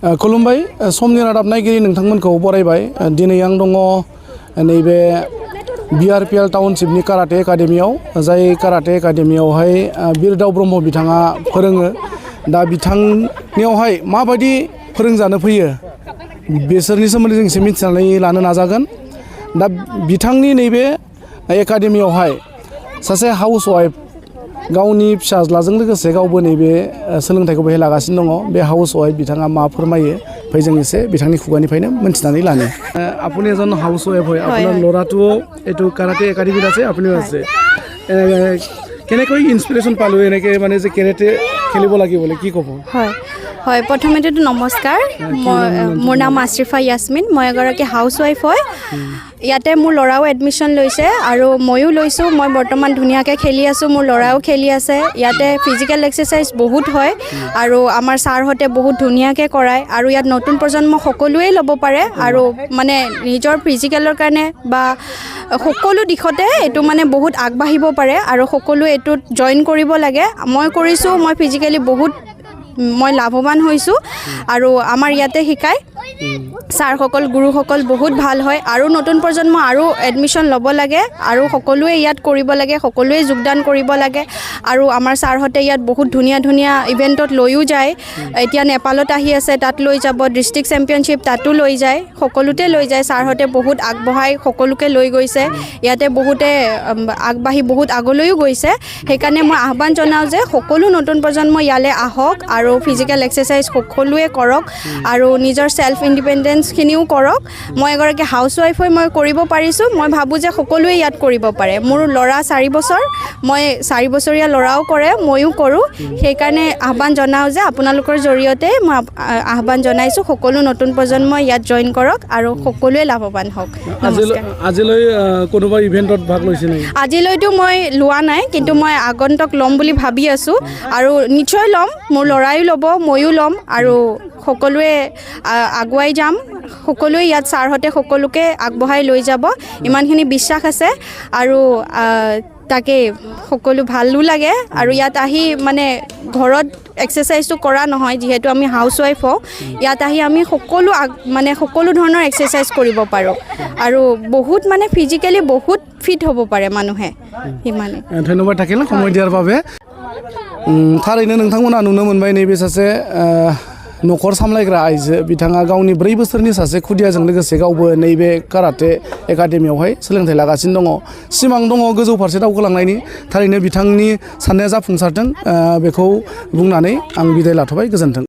खुलुमबाय समनि रादाब नायगिरि नोंथांमोनखौ बरायबाय दिनै आं दङ नैबे बिआरपिएल टाउनशिपनि काराटे एकाडेमियाव जाय काराटे एकाडेमियावहाय बिरदाव ब्रह्म बिथाङा फोरोङो दा बिथांनियावहाय माबायदि फोरोंजानो फैयो बिसोरनि सोमोन्दै जों एसे मिथिनानै लानो नाजागोन दा बिथांनि नैबे एकाडेमियावहाय सासे हाउसवाइफ गावनि फिसाज्लाजों लोगोसे गावबो नैबे सोलोंथाइखौ बेहाय लागासिनो दङ बे हाउसवाइफ बिथाङा मा फोरमायो फै जों एसे बिथांनि खुगानिफ्रायनो मोनथिनानै लानो আপুনি এজন হাউসৱাইফ হয় আপোনাৰ ল'ৰাটোও এইটো কাৰাটে একাডেমিত আছে আপুনিও আছে কেনেকৈ ইনস্পিৰেশ্যন পালোঁ এনেকৈ মানে যে কেৰাটে খেলিব লাগিবলৈ কি ক'ব হয় হয় প্ৰথমেতো নমস্কাৰ মোৰ নাম আশৰিফা ইয়াসমিন মই এগৰাকী হাউসৱাইফ হয় ইয়াতে মোৰ ল'ৰাও এডমিশ্যন লৈছে আৰু ময়ো লৈছোঁ মই বৰ্তমান ধুনীয়াকৈ খেলি আছোঁ মোৰ ল'ৰাও খেলি আছে ইয়াতে ফিজিকেল এক্সাৰচাইজ বহুত হয় আৰু আমাৰ ছাৰহঁতে বহুত ধুনীয়াকৈ কৰায় আৰু ইয়াত নতুন প্ৰজন্ম সকলোৱেই ল'ব পাৰে আৰু মানে নিজৰ ফিজিকেলৰ কাৰণে বা সকলো দিশতে এইটো মানে বহুত আগবাঢ়িব পাৰে আৰু সকলোৱে এইটোত জইন কৰিব লাগে মই কৰিছোঁ মই ফিজিকেলি বহুত মই লাভৱান হৈছোঁ আৰু আমাৰ ইয়াতে শিকায় ছাৰসকল গুৰুসকল বহুত ভাল হয় আৰু নতুন প্ৰজন্ম আৰু এডমিশ্যন ল'ব লাগে আৰু সকলোৱে ইয়াত কৰিব লাগে সকলোৱে যোগদান কৰিব লাগে আৰু আমাৰ ছাৰহঁতে ইয়াত বহুত ধুনীয়া ধুনীয়া ইভেণ্টত লৈও যায় এতিয়া নেপালত আহি আছে তাত লৈ যাব ডিষ্ট্ৰিক্ট চেম্পিয়নশ্বিপ তাতো লৈ যায় সকলোতে লৈ যায় ছাৰহঁতে বহুত আগবঢ়াই সকলোকে লৈ গৈছে ইয়াতে বহুতে আগবাঢ়ি বহুত আগলৈও গৈছে সেইকাৰণে মই আহ্বান জনাওঁ যে সকলো নতুন প্ৰজন্ম ইয়ালৈ আহক আৰু ফিজিকেল এক্সাৰচাইজ সকলোৱে কৰক আৰু নিজৰ সেল্ফ ইণ্ডিপেণ্ডেঞ্চখিনিও কৰক মই এগৰাকী হাউচৱাইফ হৈ মই কৰিব পাৰিছোঁ মই ভাবোঁ যে সকলোৱে ইয়াত কৰিব পাৰে মোৰ ল'ৰা 4 বছৰ মই 4 বছৰীয়া ল'ৰাও কৰে ময়ো কৰোঁ সেইকাৰণে আহ্বান জনাওঁ যে আপোনালোকৰ জৰিয়তে মই আহ্বান জনাইছোঁ সকলো নতুন প্ৰজন্মই ইয়াত জইন কৰক আৰু সকলোৱে লাভৱান হওক আজিলৈ কোনোবা ইভেণ্টত ভাগ লৈছে নেকি আজিলৈতো মই লোৱা নাই কিন্তু মই আগন্তুক ল'ম বুলি ভাবি আছোঁ আৰু নিশ্চয় ল'ম মোৰ ল'ৰাই ল'ব ময়ো ল'ম আৰু সকলোৱে আগুৱাই যাম সকলোৱে ইয়াত ছাৰহঁতে সকলোকে আগবঢ়াই লৈ যাব ইমানখিনি বিশ্বাস আছে আৰু তাকে সকলো ভালো লাগে আৰু ইয়াত আহি মানে ঘৰত এক্সাৰচাইজটো কৰা নহয় যিহেতু আমি হাউচৱাইফ হওঁ ইয়াত আহি আমি সকলো ধৰণৰ এক্সাৰচাইজ কৰিব পাৰোঁ আৰু বহুত মানে ফিজিকেলি বহুত ফিট হ'ব পাৰে মানুহে সিমানে ধন্যবাদ থাকিল সময় দিয়াৰ বাবে थारैनो नोंथांमोना नुनो मोनबाय नैबे सासे न'खर सामलायग्रा आइजो बिथाङा गावनि 4 बोसोरनि सासे खुदियाजों लोगोसे गावबो नैबे काराटे एकाडेमियावहाय सोलोंथाइ लागासिनो दङ सिमां दङ गोजौ फारसे दावखोलांनायनि थारैनो बिथांनि साननाया जाफुंसारथों बेखौ बुंनानै आं बिदाय लाथ'बाय गोजोन्थों